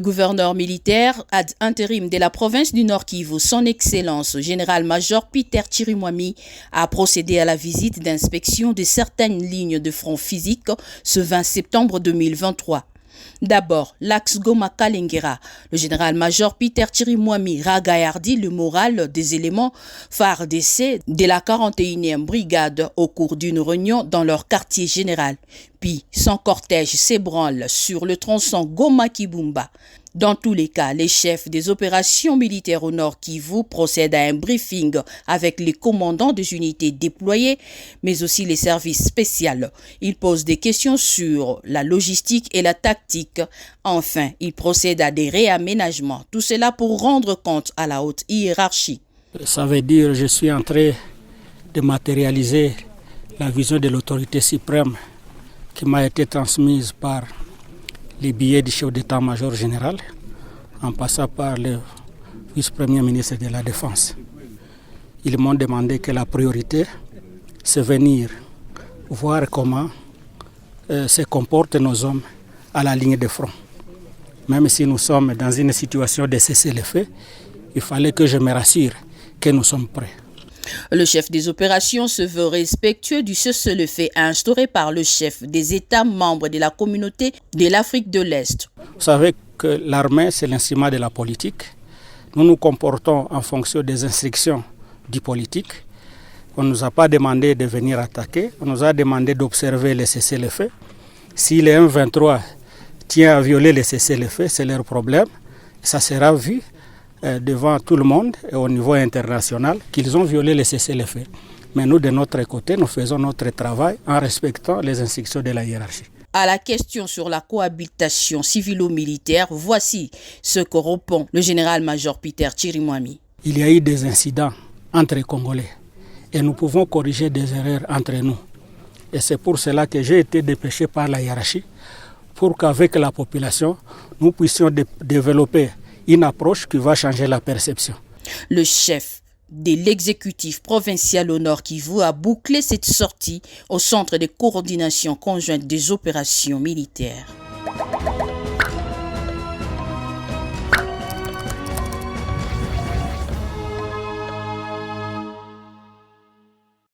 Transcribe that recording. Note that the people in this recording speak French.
gouverneur militaire ad intérim de la province du Nord Kivu, son Excellence général-major Peter Chirimwami, a procédé à la visite d'inspection de certaines lignes de front physique ce 20 septembre 2023. D'abord, l'axe Goma-Kalengera. Le général-major Peter Chirimwami ragaillardit le moral des éléments phares d'essai de la 41e brigade au cours d'une réunion dans leur quartier général. Puis, son cortège s'ébranle sur le tronçon Goma-Kibumba. Dans tous les cas, les chefs des opérations militaires au Nord Kivu procèdent à un briefing avec les commandants des unités déployées, mais aussi les services spéciaux. Ils posent des questions sur la logistique et la tactique. Enfin, ils procèdent à des réaménagements. Tout cela pour rendre compte à la haute hiérarchie. Ça veut dire que je suis en train de matérialiser la vision de l'autorité suprême qui m'a été transmise par les billets du chef d'état-major général, en passant par le vice-premier ministre de la Défense. Ils m'ont demandé que la priorité, c'est venir voir comment se comportent nos hommes à la ligne de front. Même si nous sommes dans une situation de cessez-le-feu, il fallait que je me rassure que nous sommes prêts. Le chef des opérations se veut respectueux du cessez-le-feu instauré par le chef des États membres de la communauté de l'Afrique de l'Est. Vous savez que l'armée, c'est l'instrument de la politique. Nous nous comportons en fonction des instructions du politique. On ne nous a pas demandé de venir attaquer, on nous a demandé d'observer le cessez-le-feu. Si les M23 tiennent à violer le cessez-le-feu, c'est leur problème. Ça sera vu devant tout le monde et au niveau international qu'ils ont violé le cessez-le-feu. Mais nous, de notre côté, nous faisons notre travail en respectant les instructions de la hiérarchie. À la question sur la cohabitation civilo-militaire, voici ce que répond le général-major Peter Chirimwami. Il y a eu des incidents entre les Congolais et nous pouvons corriger des erreurs entre nous. Et c'est pour cela que j'ai été dépêché par la hiérarchie pour qu'avec la population, nous puissions développer une approche qui va changer la perception. Le chef de l'exécutif provincial au Nord Kivu a bouclé cette sortie au centre de coordination conjointe des opérations militaires.